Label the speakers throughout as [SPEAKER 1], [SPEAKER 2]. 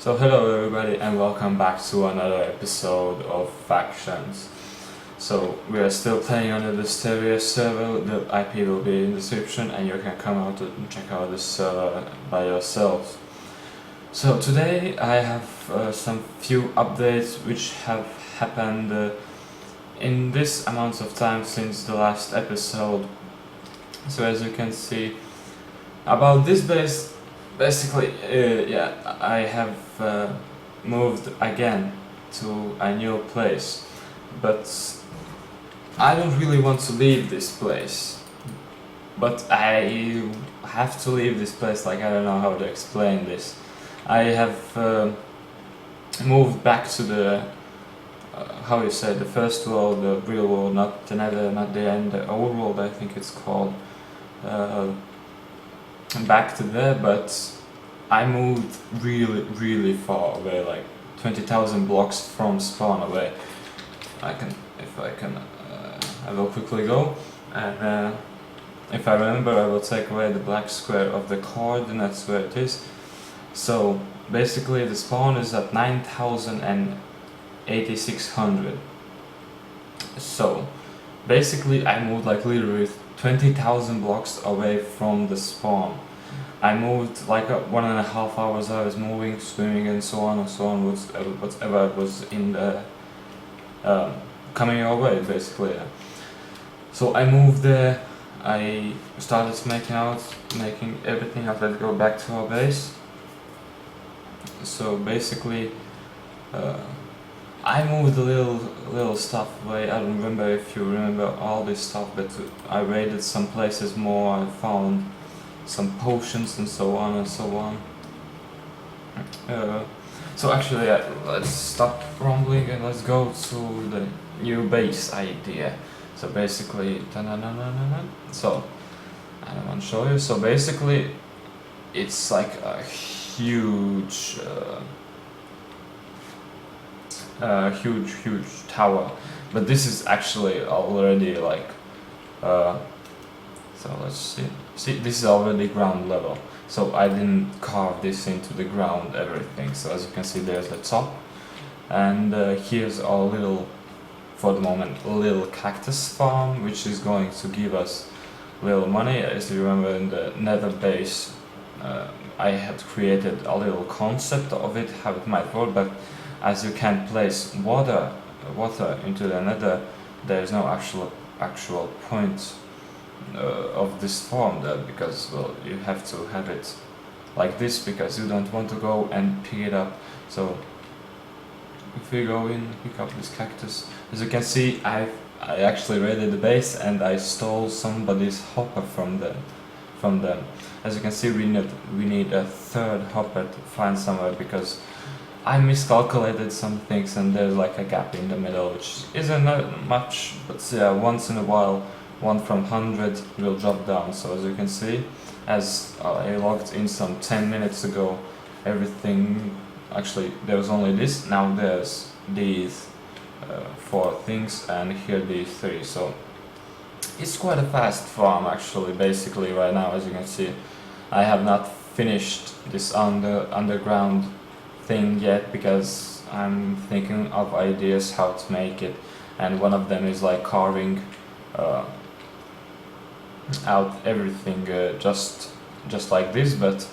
[SPEAKER 1] So hello everybody and welcome back to another episode of Factions. So we are still playing on the Desteria server. The IP will be in the description and you can come out and check out this server by yourselves. So today I have some few updates which have happened in this amount of time since the last episode. So as you can see, about this base, basically, I have moved again to a new place, but I don't really want to leave this place. But I have to leave this place, like I don't know how to explain this. I have moved back to the, how you say, the first world, the real world, not the nether, not the end, the old world I think it's called. Back to there, but I moved really far away, like 20,000 blocks from spawn away. I will quickly go, and if I remember I will take away the black square of the coordinates where it is. So basically the spawn is at 9,000 and 8,600. So basically I moved like literally 20,000 blocks away from the spawn. I moved like 1.5 hours. I was moving, swimming, and so on, whatever was in the coming our way, basically. So I moved there. I started making everything out. Let's go back to our base. So basically, I moved a little stuff away. I don't remember if you remember all this stuff, but I raided some places more. I found some potions and so on and so on. So actually, let's stop rumbling and let's go to the new base idea. So basically, so I don't want to show you. So basically, it's like a huge tower, but this is actually already like so let's see, this is already ground level, so I didn't carve this into the ground, everything. So as you can see, there's the top, and here's our little, for the moment, little cactus farm, which is going to give us little money. As you remember, in the nether base I had created a little concept of it, how it might work, but as you can't place water into the nether, there is no actual point of this farm there, because, well, you have to have it like this because you don't want to go and pick it up. So if we go in, pick up this cactus, as you can see, I actually raided the base and I stole somebody's hopper from them. As you can see, we need a third hopper to find somewhere, because I miscalculated some things and there's like a gap in the middle, which isn't much, but yeah, once in a while, one from 100 will drop down. So as you can see, as I logged in some 10 minutes ago, everything, actually there was only this, now there's these 4 things, and here these 3. So it's quite a fast farm actually, basically right now. As you can see, I have not finished this underground thing yet, because I'm thinking of ideas how to make it, and one of them is like carving out everything just like this, but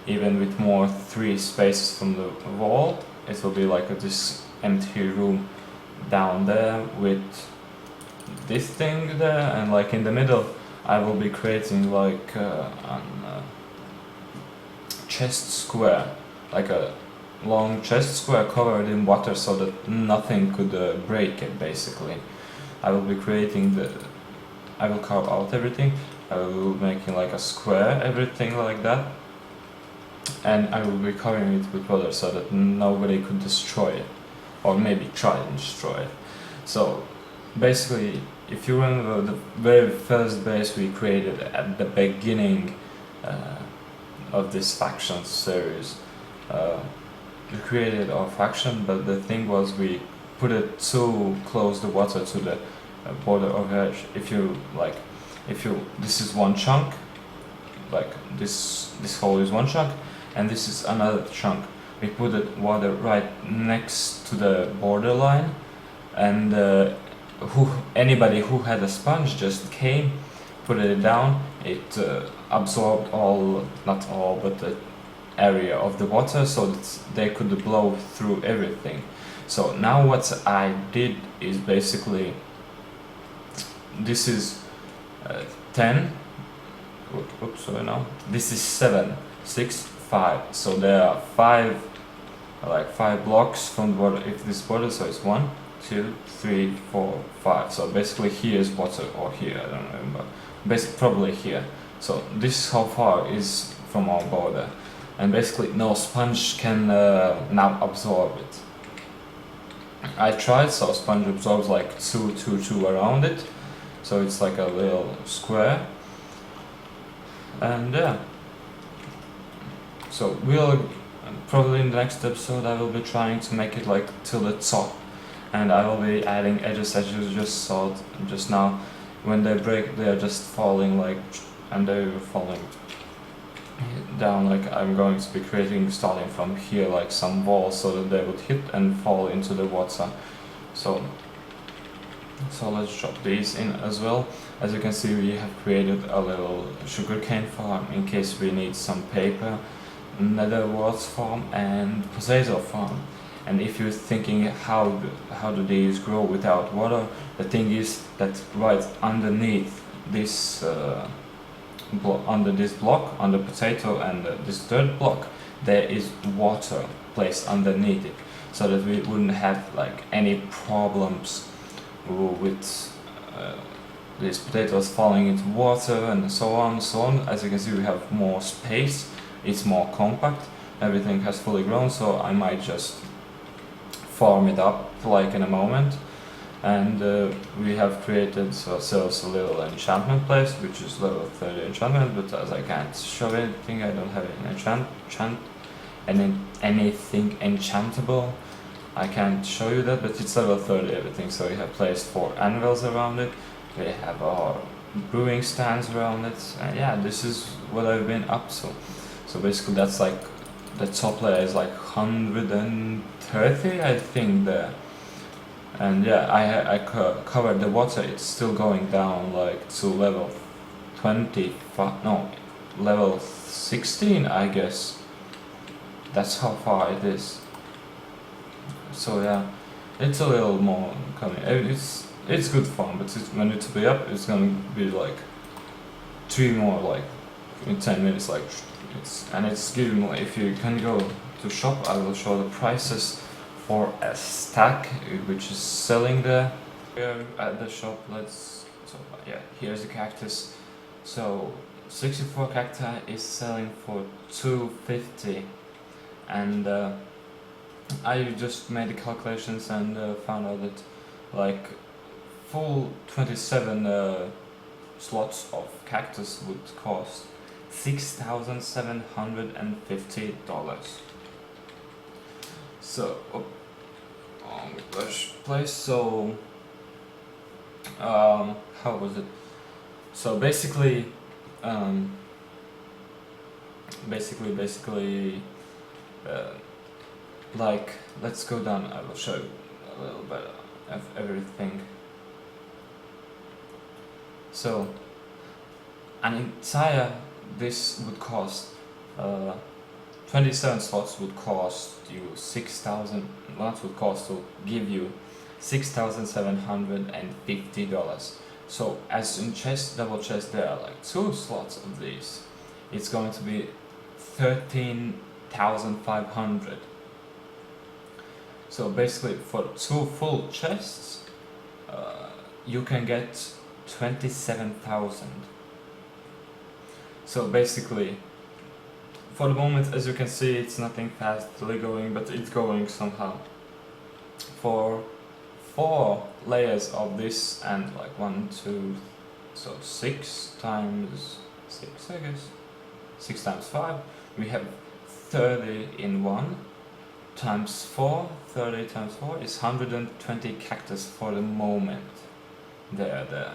[SPEAKER 1] even with more 3 spaces from the wall. It will be like this empty room down there with this thing there, and like in the middle I will be creating like a chest square, like a long chest square covered in water, so that nothing could break it. Basically, I will be creating I will carve out everything. I will be making like a square, everything like that, and I will be covering it with water so that nobody could destroy it, or maybe try and destroy it. So basically, if you remember the very first base we created at the beginning of this faction series, we created our faction, but the thing was we put it too close the water to the border of it. This is one chunk, like this hole is one chunk, and this is another chunk. we put the water right next to the borderline, and anybody who had a sponge just came, put it down, it absorbed all, not all, but the area of the water, so that they could blow through everything. So now what I did is basically, this is 10, oops, sorry, no, this is 7, 6, 5, so there are 5, like 5 blocks from the water, if this water, so it's 1, 2, 3, 4, 5, so basically here is water, or here, I don't remember, basically probably here. So this how far is from our border, and basically no sponge can now absorb it. I tried, so sponge absorbs like 2, 2, 2 around it, so it's like a little square, and yeah. So we'll probably in the next episode I will be trying to make it like till the top, and I will be adding edges as you just saw just now. When they break, they are just falling like, and they're falling down, like I'm going to be creating, starting from here, like some walls so that they would hit and fall into the water. So let's drop these in as well. As you can see, we have created a little sugarcane farm in case we need some paper, nether warts farm, and potato farm. And if you're thinking how do these grow without water, the thing is that right underneath this under this block, under potato and this third block, there is water placed underneath it, so that we wouldn't have like any problems with these potatoes falling into water and so on and so on. As you can see, we have more space, it's more compact, everything has fully grown, so I might just farm it up like in a moment. And we have created ourselves a little enchantment place, which is level 30 enchantment, but as I can't show anything, I don't have anything enchantable, I can't show you that, but it's level 30 everything. So we have placed 4 anvils around it, we have our brewing stands around it, and yeah, this is what I've been up to. So basically that's like, the top layer is like 130 I think there. And yeah, I covered the water, it's still going down like to level 25, no, level 16 I guess. That's how far it is. So yeah, it's a little more coming. It's good fun, but when it's be up, it's gonna be like 3 more, like in 10 minutes, like it's giving, like, if you can go to shop, I will show the prices for a stack which is selling there. Here at the shop, yeah, here's the cactus. So 64 cacti is selling for 250, and I just made the calculations and found out that like full 27 slots of cactus would cost $6,750. So place. So how was it? So basically like, let's go down. I will show you a little bit of everything. So an entire, this would cost 27 slots would cost you 6,000. What would cost to give you $6,750. So as in chest, double chest, there are like 2 slots of these. It's going to be 13,500. So basically, for 2 full chests, you can get 27,000. So basically, for the moment, as you can see, it's nothing fastly going, but it's going somehow. For 4 layers of this, and like 1, 2, so 6 times 6, I guess, 6 times 5, we have 30 in 1, times 4, 30 times 4 is 120 cactus for the moment. There.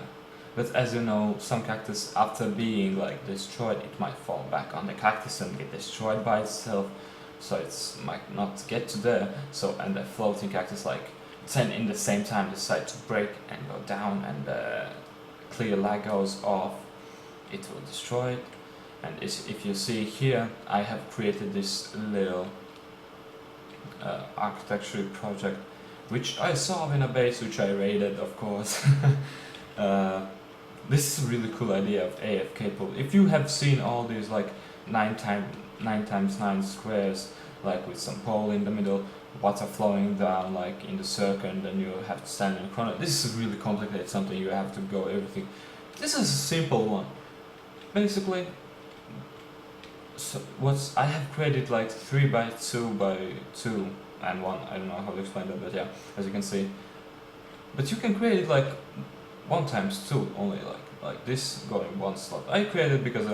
[SPEAKER 1] But as you know, some cactus, after being like destroyed, it might fall back on the cactus and get destroyed by itself. so it's might not get to there. So, and the floating cactus like 10 in the same time decide to break and go down, and the clear light goes off, it will destroy it. And if you see here, I have created this little architecture project, which I saw in a base which I raided, of course. This is a really cool idea of AFK pool. If you have seen all these like 9 times 9 squares, like with some pole in the middle, water flowing down like in the circle, and then you have to stand in the corner. This is really complicated, something you have to go everything. This is a simple one. Basically, so I have created like 3 by 2 by 2 and 1. I don't know how to explain that, but yeah, as you can see. But you can create it like 1 times 2 only, like this going 1 slot. I created because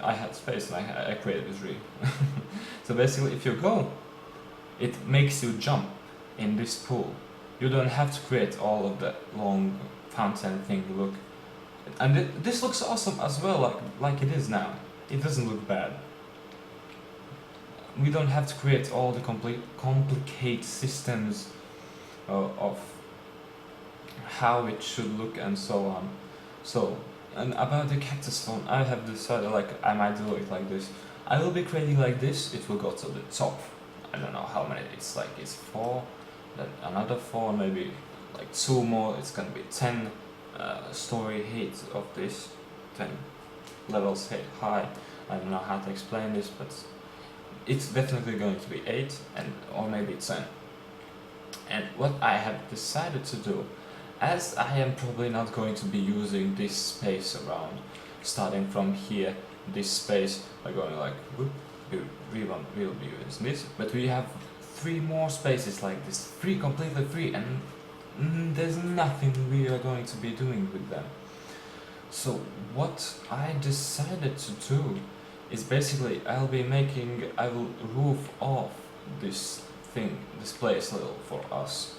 [SPEAKER 1] I had space, and I created this tree. So basically, if you go, it makes you jump in this pool. You don't have to create all of that long fountain thing. Look, and this looks awesome as well, like it is now. It doesn't look bad. We don't have to create all the complicated systems of how it should look and so on. So, and about the cactus phone, I have decided like I might do it like this. I will be creating like this. It will go to the top. I don't know how many. It's 4, then another 4, maybe like 2 more. It's gonna be 10 story height of this, 10 levels high. I don't know how to explain this, but it's definitely going to be 8 or maybe 10. And what I have decided to do, as I am probably not going to be using this space around, starting from here, this space, by going like whoop, we'll be using this, but we have 3 more spaces like this, completely free, and there's nothing we are going to be doing with them. So what I decided to do is basically I will roof off this place little for us,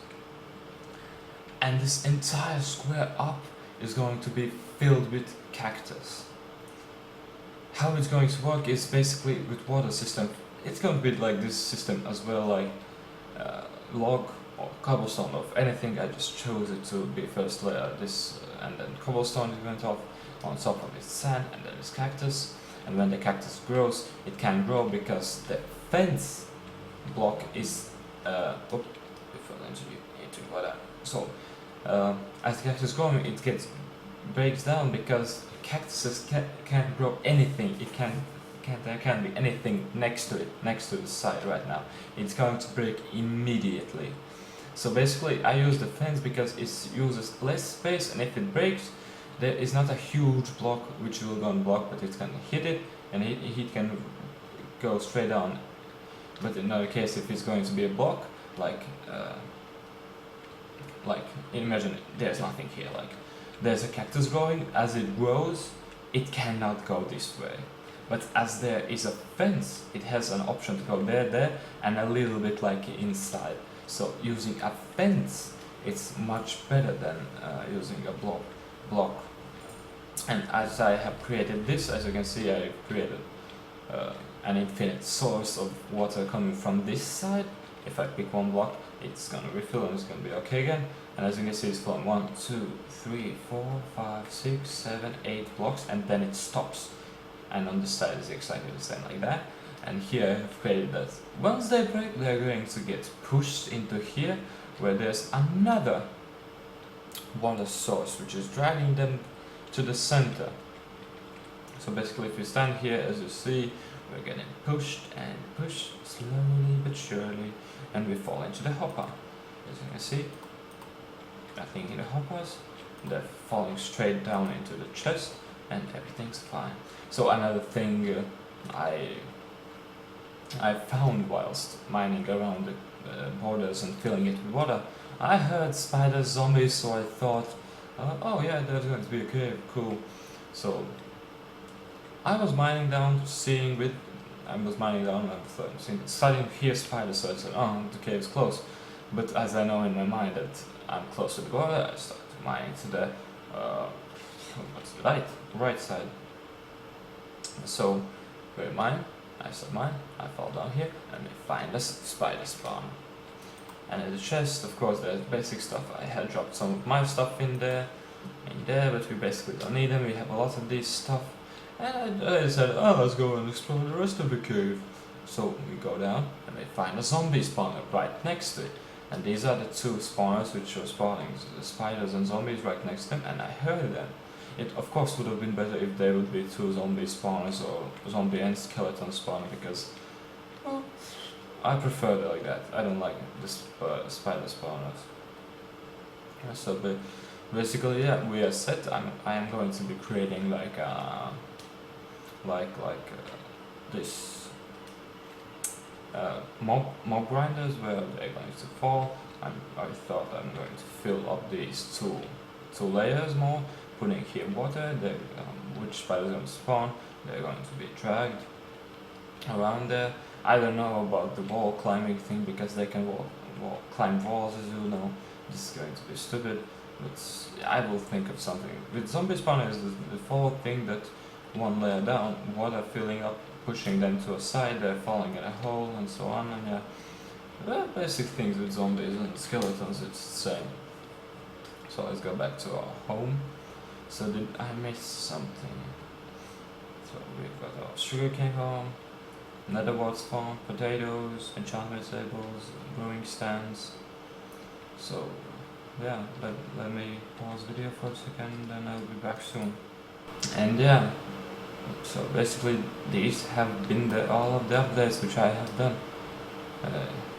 [SPEAKER 1] and this entire square up is going to be filled with cactus. How it's going to work is basically with water system. It's going to be like this system as well, like log or cobblestone of anything. I just chose it to be first layer this, and then cobblestone went off on top of it, sand, and then this cactus. And when the cactus grows, it can grow because the fence block is so as the cactus is growing, it breaks down because cactuses can't grow anything. There can't be anything next to it, next to the side right now. It's going to break immediately. So basically, I use the fence because it uses less space, and if it breaks, there is not a huge block which will go and block, but it can hit it, and it can go straight on. But in another case, if it's going to be a block, like imagine there's nothing here, like there's a cactus growing. As it grows, it cannot go this way. But as there is a fence, it has an option to go there, and a little bit like inside. So using a fence, it's much better than using a block. And as I have created this, as you can see, I created an infinite source of water coming from this side. If I pick 1 block, it's gonna refill and it's gonna be okay again. And as you can see, it's flowing 1, 2, 3, 4, 5, 6, 7, 8 blocks, and then it stops. And on this side is exactly the same like that. And here I have created that once they break, they are going to get pushed into here, where there's another water source which is dragging them to the center. So basically, if you stand here, as you see, we're getting pushed and pushed slowly but surely, and we fall into the hopper. As you can see, nothing in the hoppers, they're falling straight down into the chest, and everything's fine. So another thing I found whilst mining around the borders and filling it with water, I heard spider zombies, so I thought, oh yeah, there's going to be a cave, cool. So I was mining down, I was starting to hear spiders, so I said, oh, the cave's close. But as I know in my mind that I'm close to the border, I started mining to the right side. So we mine, I said mine, I fall down here, and we find a spider spawn. And in the chest, of course, there's basic stuff. I had dropped some of my stuff in there, but we basically don't need them. We have a lot of these stuff. And I said, oh, let's go and explore the rest of the cave. So we go down, and we find a zombie spawner right next to it. And these are the two spawners which are spawning, the spiders and zombies right next to them, and I heard them. It of course would have been better if there would be two zombie spawners or zombie and skeleton spawner, because, well, I prefer it like that. I don't like the spider spawners. So basically, yeah, we are set. I am going to be creating like this mob grinders where they're going to fall. I thought I'm going to fill up these two layers more, putting here water. Which spiders are going to spawn. They're going to be dragged around there. I don't know about the wall climbing thing, because they can climb walls, as you know. This is going to be stupid, but I will think of something. With zombie spawner is the follow thing that one layer down, water filling up, pushing them to a side, they're falling in a hole, and so on, and yeah. Well, basic things with zombies and skeletons, it's the same. So let's go back to our home. So did I miss something? So we've got our sugarcane home, nether wart spawn, potatoes, enchantment tables, brewing stands. So yeah, let me pause video for a second, then I'll be back soon. And yeah, so basically these have been all of the updates which I have done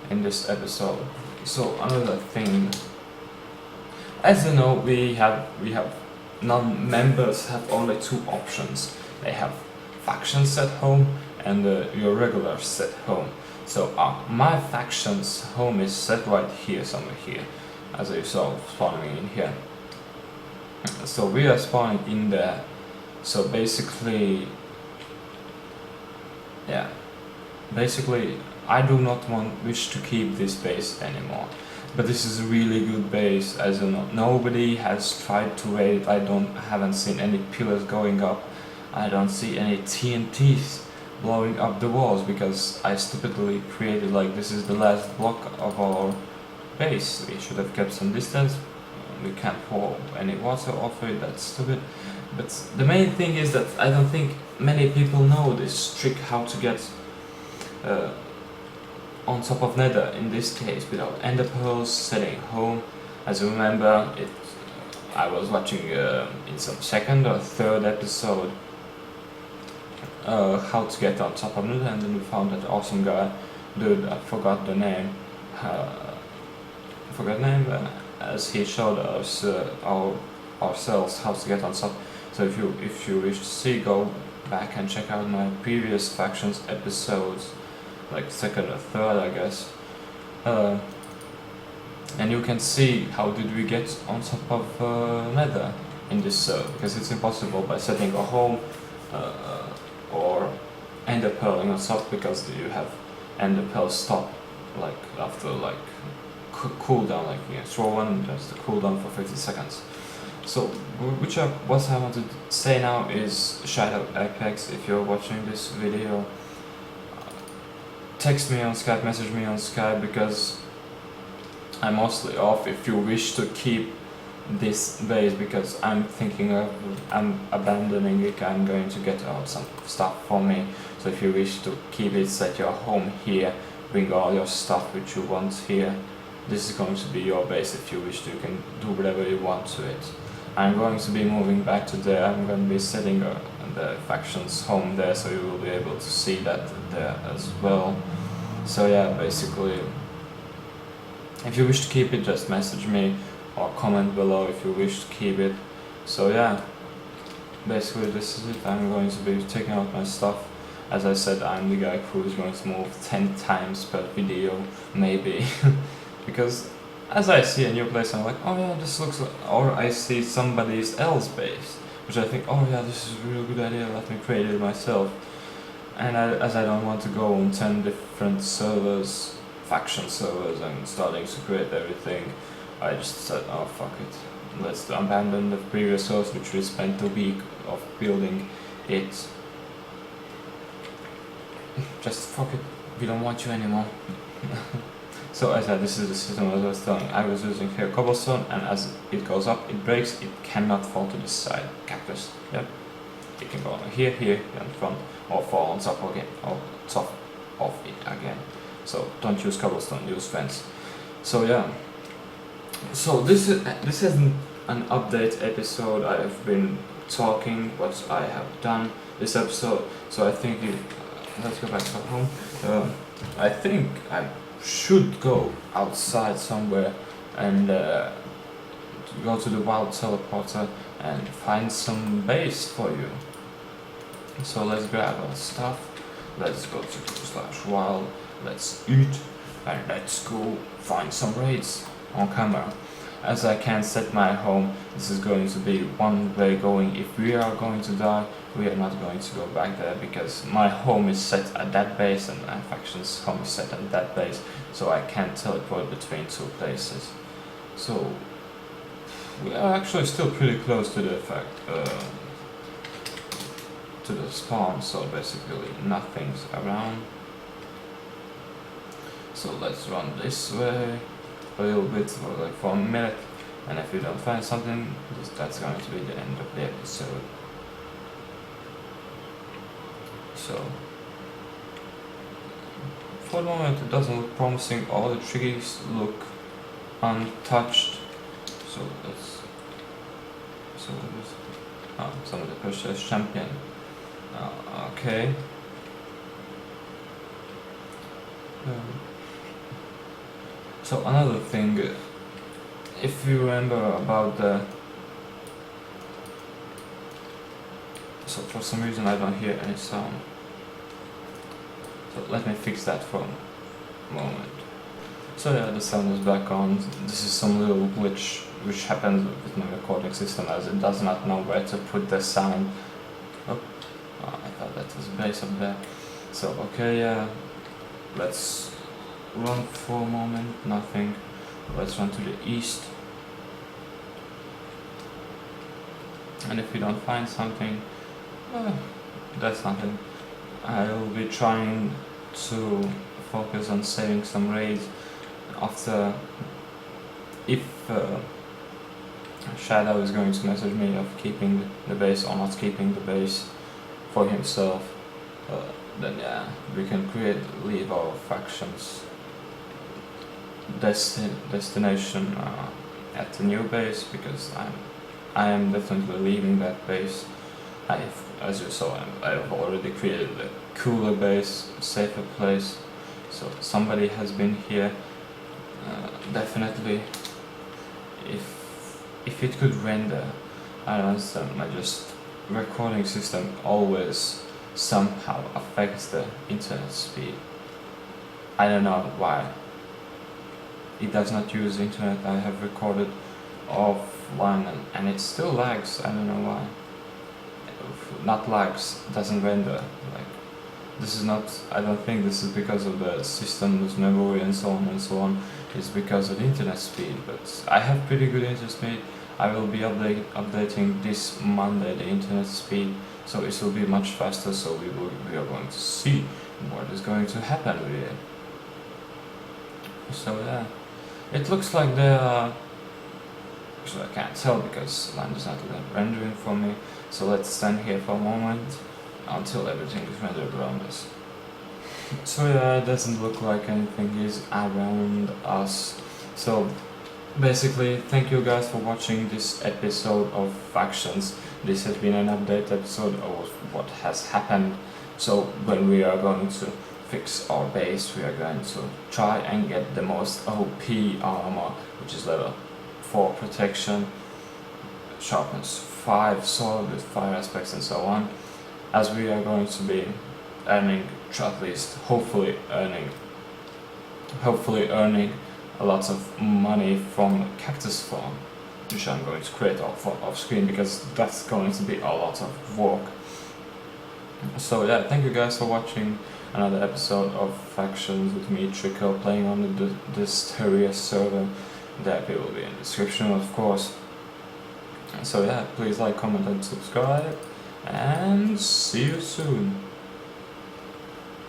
[SPEAKER 1] in this episode. So another thing, as you know, we have non-members have only two options. They have faction set home and your regular set home. So my faction's home is set right here, somewhere here, as you saw spawning in here. So we are spawning in there. So basically, yeah, I do not wish to keep this base anymore. But this is a really good base, as you know. Nobody has tried to raid it. I haven't seen any pillars going up. I don't see any TNTs blowing up the walls, because I stupidly created like this is the last block of our base. We should have kept some distance. We can't pour any water off it, that's stupid. But the main thing is that I don't think many people know this trick how to get on top of nether, in this case without ender pearls, setting home. As you remember, I was watching in some second or third episode how to get on top of nether, and then we found that awesome guy, dude, I forgot the name, as he showed us ourselves how to get on top. So if you wish to see, go back and check out my previous factions episodes, like second or third, I guess, and you can see how did we get on top of nether in this server, because it's impossible by setting a home or ender pearling on top, because you have ender pearl stop like after like cooldown, like you throw one, just the cooldown for 50 seconds. So what I want to say now is, Shadow Apex, if you're watching this video, text me on Skype, message me on Skype, because I'm mostly off. If you wish to keep this base, because I'm thinking of abandoning it, I'm going to get out some stuff for me. So if you wish to keep it, set your home here, bring all your stuff which you want here. This is going to be your base. If you wish to, you can do whatever you want to it. I'm going to be moving back to there. I'm going to be setting the faction's home there, so you will be able to see that there as well. So yeah, basically, if you wish to keep it, just message me or comment below if you wish to keep it. So yeah, basically this is it. I'm going to be taking out my stuff. As I said, I'm the guy who is going to move 10 times per video, maybe. Because as I see a new place, I'm like, oh yeah, this looks like, or I see somebody else's base, which I think, oh yeah, this is a real good idea, let me create it myself. And as I don't want to go on 10 different servers, faction servers, and starting to create everything, I just said, oh fuck it, let's abandon the previous host, which we spent a week of building it. just fuck it, we don't want you anymore. So as I said, this is the system as I was telling. I was using here cobblestone, and as it goes up, it breaks. It cannot fall to this side. Cactus. Yep. It can go here, here, in front, or fall on top again, or top of it again. So don't use cobblestone. Use fence. So yeah. So this isn't an update episode. I have been talking what I have done this episode. So I think let's go back to home. I think I should go outside somewhere and go to the wild teleporter and find some base for you. So let's grab our stuff. Let's go to /wild. Let's eat and let's go find some raids on camera. As I can't set my home, this is going to be one way going. If we are going to die, we are not going to go back there because my home is set at that base and my faction's home is set at that base, so I can't teleport between two places. So we are actually still pretty close to the to the spawn, so basically nothing's around. So let's run this way a little bit for a minute, and if you don't find something, that's going to be the end of the episode. So for the moment it doesn't look promising. All the trees look untouched. So let's somebody purchased champion. Okay. So another thing, if you remember about so for some reason I don't hear any sound. So let me fix that for a moment. So yeah, the sound is back on. This is some little glitch which happens with my recording system, as it does not know where to put the sound. Oh, I thought that was a base up there. So okay, yeah, let's run for a moment, nothing. Let's run to the east. And if we don't find something, that's nothing. I'll be trying to focus on saving some raids after, if Shadow is going to message me of keeping the base or not keeping the base for himself, then yeah, we can leave our factions destination at the new base, because I am definitely leaving that base. As you saw, I have already created a cooler base, safer place. So somebody has been here. Definitely, if it could render, I don't understand. My recording system always somehow affects the internet speed. I don't know why. It does not use internet. I have recorded offline and it still lags. I don't know why. Not lags, doesn't render. Like, this is not. I don't think this is because of the system's memory and so on and so on. It's because of the internet speed. But I have pretty good internet speed. I will be updating this Monday the internet speed, so it will be much faster. So we are going to see what is going to happen with it. So yeah, it looks like they are. Actually, I can't tell because land is not rendering for me. So let's stand here for a moment until everything is rendered around us. So yeah, it doesn't look like anything is around us. So basically, thank you guys for watching this episode of Factions. This has been an update episode of what has happened. So when we are going to fix our base, we are going to try and get the most OP armor, which is level 4 protection, sharpness 5 sword with fire aspects and so on, as we are going to be earning, at least hopefully earning a lot of money from cactus farm, which I'm going to create off screen, because that's going to be a lot of work. So yeah, thank you guys for watching another episode of Factions with me, Trico, playing on the Desteria server. That will be in the description, of course. So yeah, please like, comment and subscribe, and see you soon.